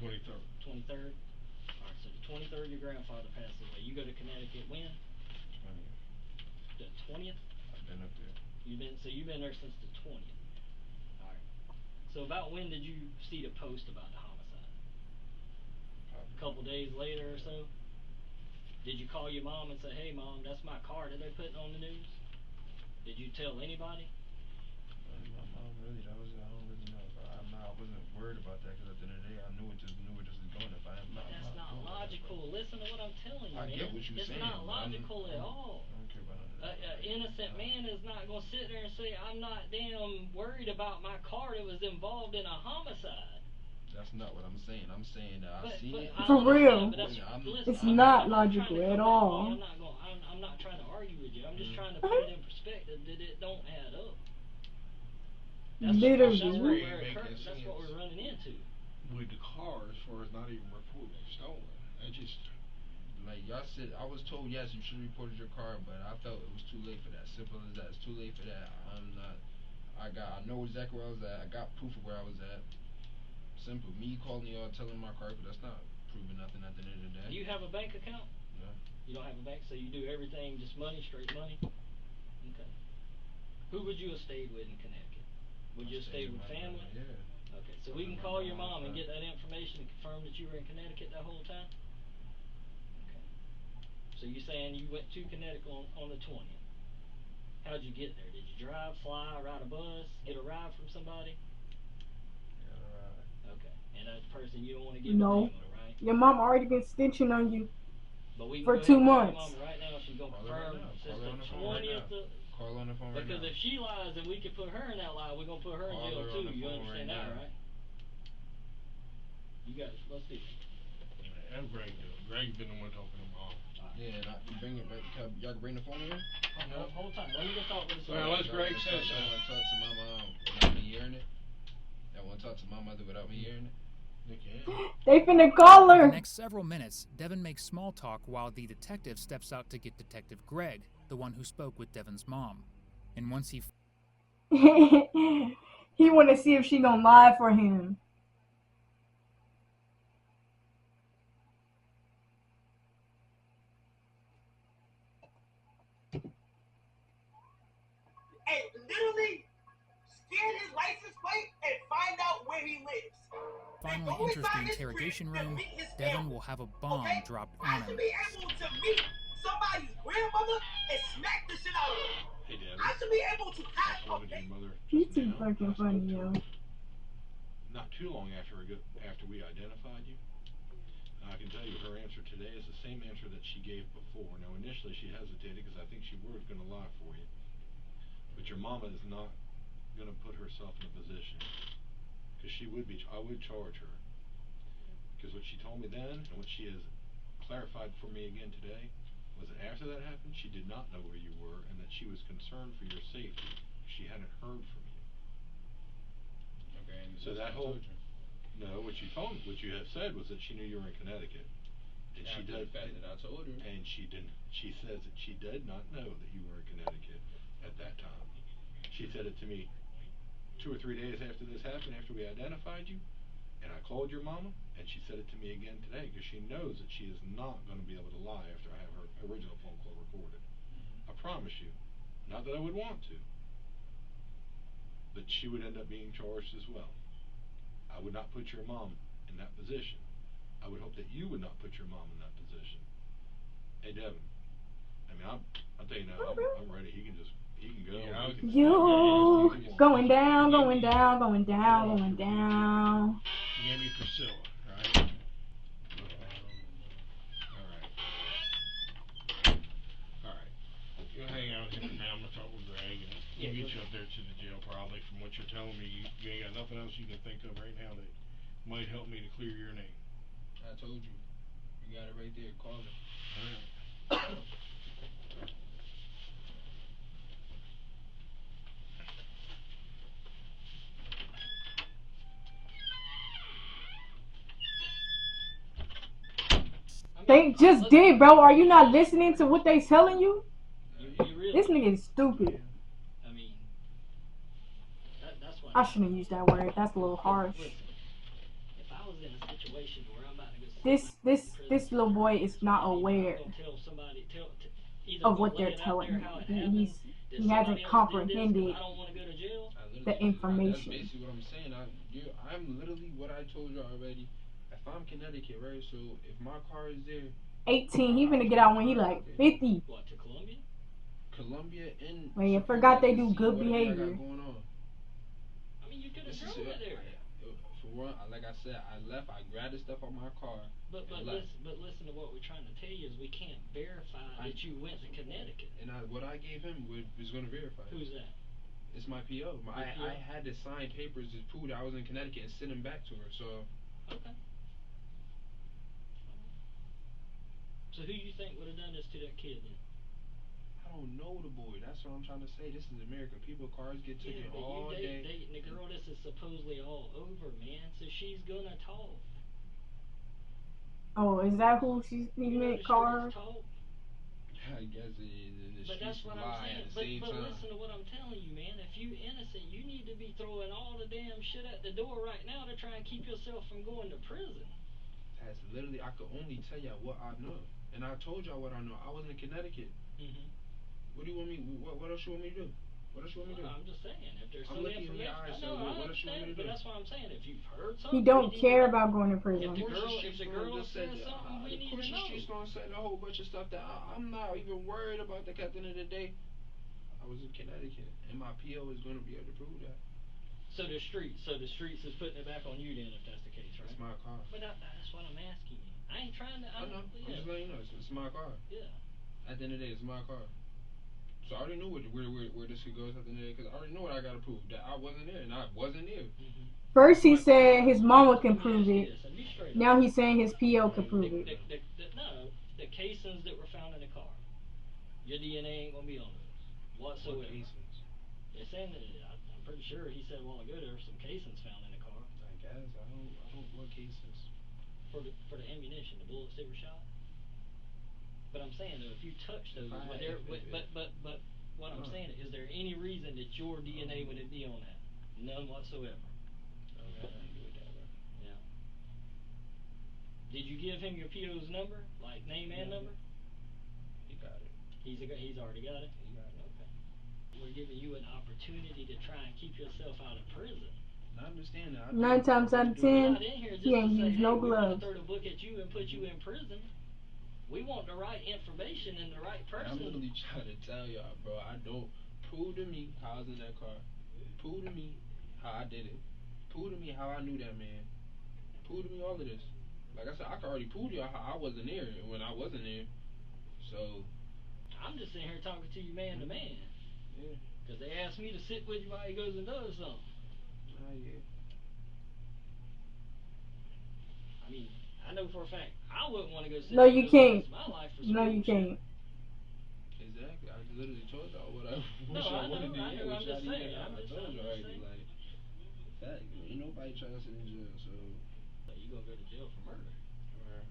23rd. 23rd. All right. So the 23rd, your grandfather passes away. You go to Connecticut when? 20th. The 20th. I've been up there. You've been there since the 20th. All right. So about when did you see the post about the homicide? A couple days later or so. Did you call your mom and say, "Hey, Mom, that's my car that they're putting on the news"? Did you tell anybody? My mom really, I don't really know. I wasn't worried about that because at the end of the day, I knew it just is going. If I am not, That's not logical. Listen to what I'm telling you, I man. get what you're saying. It's not logical at all. I don't care about none of that. An innocent man is not going to sit there and say, "I'm not damn worried about my car that was involved in a homicide." That's not what I'm saying. I'm saying that I seen it. For real, it's not I'm logical at I'm all. not trying to argue with you. I'm just trying to put it in perspective that it don't add up. Literally. That's what we're running into. With the car, as far as not even reported stolen, I just like y'all said. I was told yes, you should have reported your car, but I felt it was too late for that. Simple as that. It's too late for that. I'm not. I know exactly where I was at. I got proof of where I was at. Simple. Me calling y'all telling my car, but that's not proving nothing at the end of the day. Do you have a bank account? No. You don't have a bank, so you do everything just money, straight money? Okay. Who would you have stayed with in Connecticut? Would you have stayed with family? Yeah. Okay, so we can call your mom and get that information and confirm that you were in Connecticut that whole time? Okay. So you're saying you went to Connecticut on the 20th. How'd you get there? Did you drive, fly, ride a bus, get a ride from somebody? Okay, and that person you don't want to give a name on, right? Your mom already been snitching on you but we for can 2 go ahead and months. call your mom right now. She's gonna confirm since the 20th. Call on the phone right now. Because if she lies and we can put her in that lie, we're gonna put her in jail too. You understand that, right? You guys, let's do it. And Greg do it. Greg's been the one talking to mom. Yeah, and you bring it back. Y'all can bring the phone here. Hold time. Let me go talk with the Well, let's Greg says so. I want to talk to my mom without me hearing it. I want to talk to my mother without me hearing it. They finna call her. For the next several minutes, Devin makes small talk while the detective steps out to get Detective Greg, the one who spoke with Devin's mom. And once he he want to see if she gonna lie for him. And literally scan his license plate and find out where he lives. finally enters the interrogation room, Devin will have a bomb dropped on him. I should be able to meet somebody's grandmother and smack the shit out of her. Hey, Devin. I should be able to have a You too fucking funny, yo. Not too long after we identified you, I can tell you her answer today is the same answer that she gave before. Now, initially she hesitated because I think she was going to lie for you. But your mama is not going to put herself in a position, because I would charge her. Because what she told me then and what she has clarified for me again today was that after that happened, she did not know where you were and that she was concerned for your safety. She hadn't heard from you. Okay, and so that whole no, what you have said was that she knew you were in Connecticut. And she did. That I told her. And she didn't. She says that she did not know that you were in Connecticut at that time. She said it to me 2 or 3 days after this happened, after we identified you, and I called your mama, and she said it to me again today because she knows that she is not going to be able to lie after I have her original phone call recorded. I promise you, not that I would want to, but she would end up being charged as well. I would not put your mom in that position. I would hope that you would not put your mom in that position. Hey, Devin, I mean, I'll tell you now, I'm ready. He can just He can go. Yeah, He can You stay. going down, going down, going down, going down. You gave me Priscilla, right? Alright. You'll hang out here for now. I'm gonna talk with Greg and we'll get you up there to the jail probably. From what you're telling me, you ain't got nothing else you can think of right now that might help me to clear your name. I told you. You got it right there. Call me. Alright. They just did, bro. Are you not listening to what they telling you? You This nigga is stupid. I mean, that's what I shouldn't have used that word. That's a little harsh. Listen, if I was in a situation where I'm about to go This little boy is not aware tell somebody, of what they're telling him. He hasn't comprehended I don't want to go to jail. the information. That's basically what I'm saying. I'm literally what I told you already. If I'm Connecticut, right? So if my car is there, 18. He finna get out when he like 50. What, to Columbia? Columbia and Wait, I forgot they do good behavior. I mean, you could have drove it there. For one, like I said, I left. I grabbed the stuff out my car. But listen to what we're trying to tell you is we can't verify that you went to Connecticut. And what I gave him was going to verify. Who's that? It's my PO. I had to sign papers to prove that I was in Connecticut and send them back to her. So. Okay. So who you think would have done this to that kid then? I don't know the boy. That's what I'm trying to say. This is America. People, cars get taken all day. The girl, this is supposedly all over, man. So she's gonna talk. Oh, is that who he meant cars? I guess it is in the But that's streets what lie I'm at the saying. same But time. listen to what I'm telling you, man. If you innocent, you need to be throwing all the damn shit at the door right now to try and keep yourself from going to prison. That's literally, I could only tell y'all what I know. And I told y'all what I know. I was in Connecticut. Mm-hmm. What do you want me, what else you want me to do? What else you want me to do? I'm just saying, if there's I'm some looking in your information, eyes, I know, I what else you want me understand, to but do? that's what I'm saying. If you've heard something, He don't care about going to prison. If the girl says something, we need to know. She's gonna say a whole bunch of stuff that I'm not even worried about. At the end of the day, I was in Connecticut, and my PO is gonna be able to prove that. So the streets is putting it back on you then, if that's the case, right? It's my car. But that's what I'm asking you. I ain't trying to. I know. I'm just letting you know. It's my car. Yeah. At the end of the day, it's my car. So I already knew where this could go at the end of the day, because I already know what I gotta prove. That I wasn't there, and I wasn't there. Mm-hmm. First he said his mama can prove it. Now he's saying his PO can prove it. No, the casings that were found in the car. Your DNA ain't gonna be on those whatsoever. What casings? They're saying that I'm pretty sure he said a while ago there were some casings found in the car. I guess I don't what casings? For the ammunition, the bullets they were shot. But I'm saying though, if you touch those, but what I'm saying is there any reason that your DNA wouldn't be on that? None whatsoever. Yeah. Did you give him your PO's number, like name and number? He got it. He's already got it. He got it. Okay. We're giving you an opportunity to try and keep yourself out of prison. I understand that. 9 times out of 10, he ain't used no We want gloves. to throw the book at you and put you in prison. We want the right information and the right person. I'm literally trying to tell y'all, bro. I don't. Prove to me how I was in that car. Prove to me how I did it. Prove to me how I knew that man. Prove to me all of this. Like I said, I can already prove to y'all how I wasn't there when I wasn't there. So. I'm just sitting here talking to you man to man. Yeah. Because they asked me to sit with you while he goes and does something. Yeah. I mean, I know for a fact I wouldn't want to go sit No, you can't. my life for No, you can't. Exactly. I literally told y'all what I No, I wanted to know, hear. I'm just saying. I told you already. Like, fact, ain't nobody trying to sit in jail, so. You gonna go to jail for murder? Right.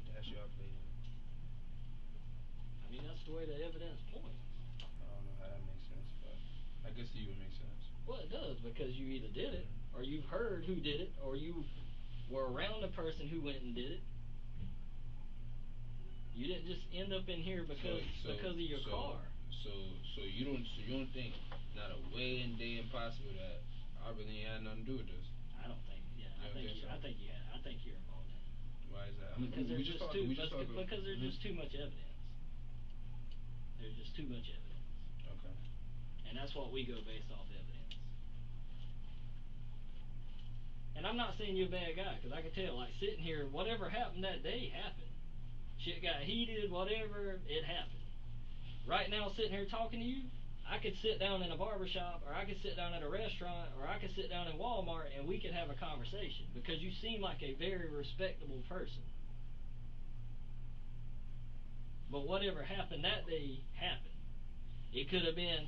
That's y'all playing. I mean, that's the way the evidence points. I don't know how that makes sense, but I guess to you it makes sense. Well, it does, because you either did it, or you've heard who did it, or you were around the person who went and did it. You didn't just end up in here because of your car. So you don't think not a way and day impossible that I really ain't had nothing to do with this? I don't think. Yeah, I think you're involved in it. Why is that? Because there's just too we just talked about, because there's just too much evidence. There's just too much evidence. Okay. And that's what we go based off evidence. And I'm not saying you're a bad guy, because I can tell, like, sitting here, whatever happened that day happened. Shit got heated, whatever, it happened. Right now, sitting here talking to you, I could sit down in a barber shop, or I could sit down at a restaurant, or I could sit down in Walmart, and we could have a conversation, because you seem like a very respectable person. But whatever happened that day happened. It could have been,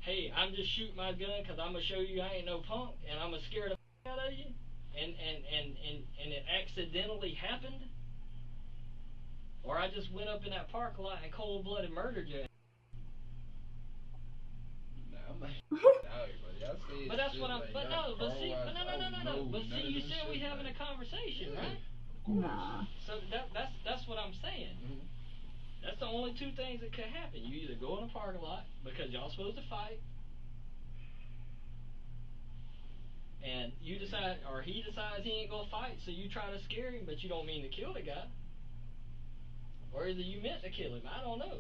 hey, I'm just shooting my gun because I'm going to show you I ain't no punk, and I'm going to scare the out of you, and it accidentally happened. Or I just went up in that parking lot and cold-blooded murdered you. Nah, I'm not out here, buddy. I say But that's what I'm. like, But no. But see. No. But see, you said we having a conversation, right? Nah. So that's what I'm saying. Mm-hmm. That's the only two things that could happen. You either go in a parking lot because y'all supposed to fight, and you decide, or he decides he ain't gonna fight, so you try to scare him, but you don't mean to kill the guy. Or either you meant to kill him. I don't know.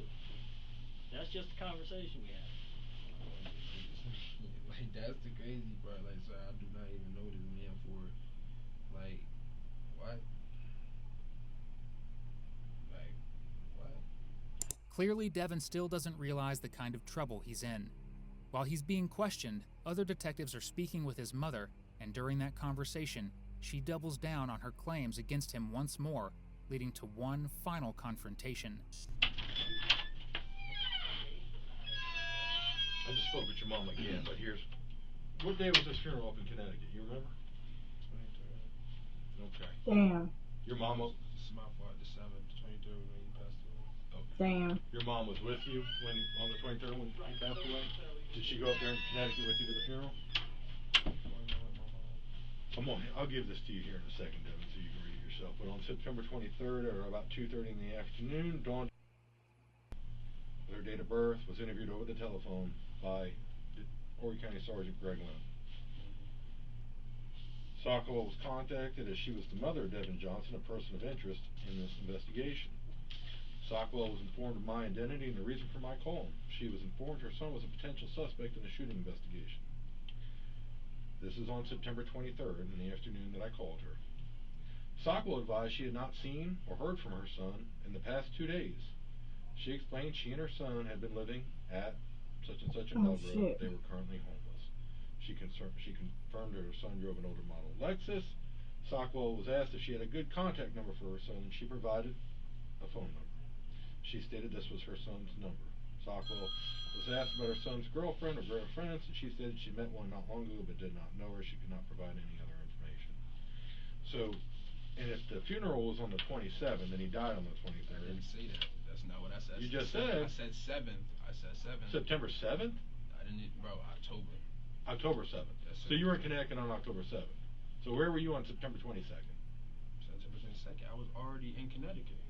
That's just the conversation we had. Like, that's the crazy part. Like, sir, I do not even know this man for, like, what? Like, what? Clearly, Devin still doesn't realize the kind of trouble he's in. While he's being questioned, other detectives are speaking with his mother, and during that conversation, she doubles down on her claims against him once more, leading to one final confrontation. I just spoke with your mom again, but here's... What day was this funeral up in Connecticut? You remember? 23rd. Okay. Damn. Your mom was... This is my fault. December 23rd when he passed away. Okay. Damn. Your mom was with you when on the 23rd when he passed away? Did she go up there in Connecticut with you to the funeral? Come on, I'll give this to you here in a second, Devin, so you can read it yourself. But on September 23rd, at about 2:30 in the afternoon, Dawn, with her date of birth, was interviewed over the telephone by Horry County Sergeant Greg Lynn. Sokolow was contacted as she was the mother of Devin Johnson, a person of interest in this investigation. Sokolow was informed of my identity and the reason for my call. She was informed her son was a potential suspect in a shooting investigation. This is on September 23rd in the afternoon that I called her. Sokolow advised she had not seen or heard from her son in the past 2 days. She explained she and her son had been living at such and such a Road. They were currently homeless. She confirmed that her son drove an older model Lexus. Sokolow was asked if she had a good contact number for her son, and she provided a phone number. She stated this was her son's number. Sokolow was asked about her son's girlfriend or girlfriends, and she said she met one not long ago but did not know her. She could not provide any other information. So, and if the funeral was on the 27th and he died on the 23rd. I didn't say that. That's not what I said. You just said. I said 7th. I said 7th. September 7th? I didn't, bro, October. October 7th. Yes, so you were in Connecticut on October 7th. So where were you on September 22nd? September 22nd. I was already in Connecticut.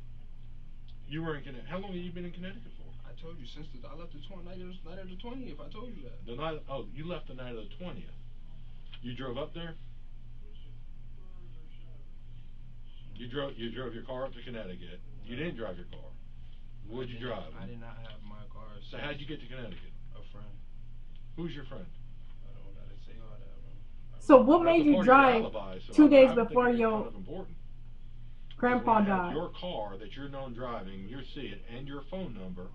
You were in Connecticut. How long have you been in Connecticut for? I told you since I left the night of the 20th. I told you that. The night. Oh, you left the night of the 20th. You drove up there. You drove your car up to Connecticut. You didn't drive your car. What'd you drive? I did not have my car. So how'd you get to Connecticut? A friend. Who's your friend? I don't gotta say all that, bro. So what made you drive 2 days before your grandpa died? Your car that you're known driving, you see it, and your phone number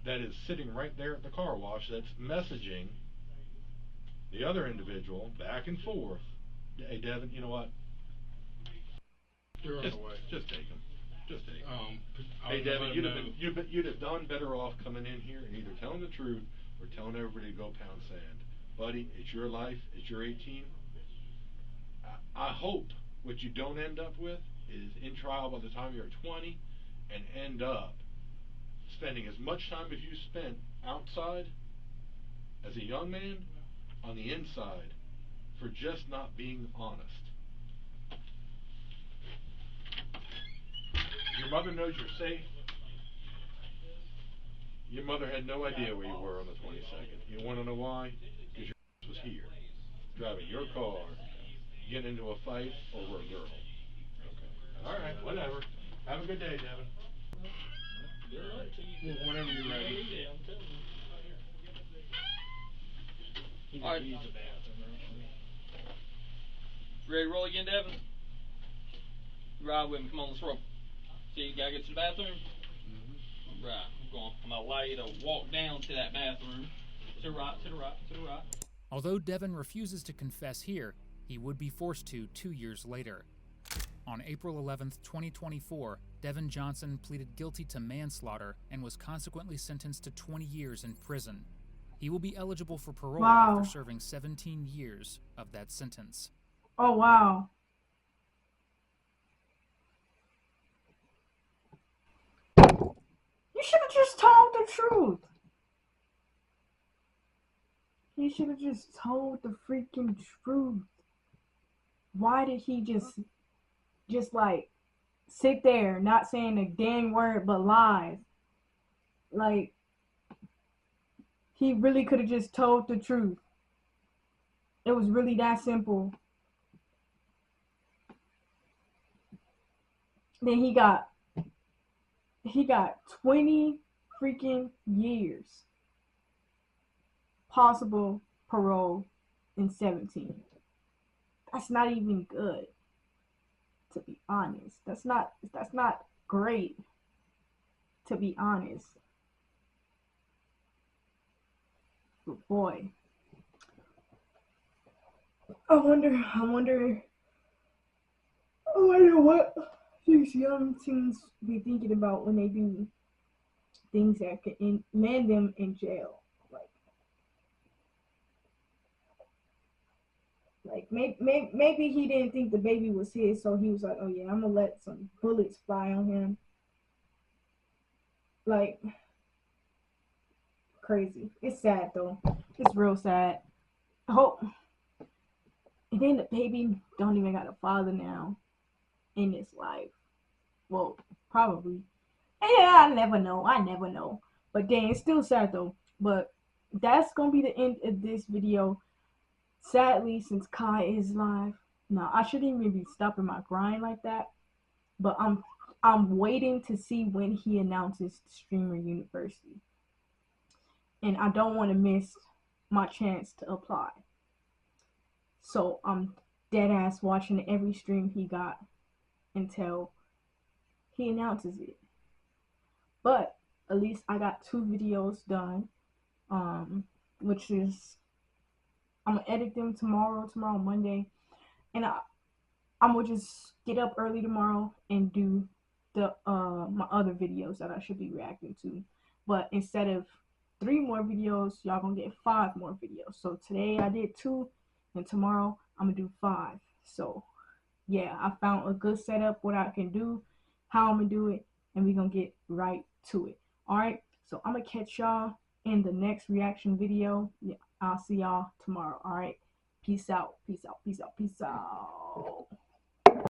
that is sitting right there at the car wash that's messaging the other individual back and forth. Hey, Devin, you know what? Just take him. Just take him. Hey, Devin, you'd have done better off coming in here and either telling the truth or telling everybody to go pound sand. Buddy, it's your life. It's your 18. I hope what you don't end up with is in trial by the time you're 20 and end up spending as much time as you spent outside as a young man on the inside for just not being honest. Your mother knows you're safe. Your mother had no idea where you were on the 22nd. You want to know why? Because your was here, driving your car, getting into a fight over a girl. Okay. All right, whatever. Have a good day, Devin. Good luck to you. Whenever you're ready. Yeah, I'm telling you. He All right. use the bathroom. Ready to roll again, Devin? Ride with me. Come on, let's roll. See, you gotta get to the bathroom? Mm-hmm. Right. I'm gonna allow you to walk down to that bathroom. To the right, to the right, to the right. Although Devin refuses to confess here, he would be forced to 2 years later. On April 11th, 2024, Devin Johnson pleaded guilty to manslaughter and was consequently sentenced to 20 years in prison. He will be eligible for parole after serving 17 years of that sentence. Oh, wow. You should have just told the truth. He should have just told the freaking truth. Why did he just like sit there not saying a dang word but lies? Like, he really could have just told the truth. It was really that simple. Then he got 20 freaking years. Possible parole in 17. That's not even good, to be honest. That's not great, to be honest. But boy, I wonder what these young teens be thinking about when they do things that can land them in jail. Like maybe he didn't think the baby was his, so he was like, oh yeah, I'm gonna let some bullets fly on him. Like, crazy. It's sad though. It's real sad. Hope. And then the baby don't even got a father now in his life. Well, probably. Yeah, I never know. But dang, it's still sad though. But that's gonna be the end of this video. Sadly, since Kai is live, now I shouldn't even be stopping my grind like that. But I'm waiting to see when he announces Streamer University. And I don't want to miss my chance to apply. So I'm dead ass watching every stream he got until he announces it. But at least I got 2 videos done, which is I'm gonna edit them tomorrow Monday, and I'm gonna just get up early tomorrow and do the my other videos that I should be reacting to. But instead of 3 more videos, y'all gonna get 5 more videos. So today I did 2, and tomorrow I'm gonna do 5. So yeah, I found a good setup, what I can do, how I'm gonna do it, and we're gonna get right to it. Alright, so I'm gonna catch y'all in the next reaction video. Yeah, I'll see y'all tomorrow. Alright, peace out.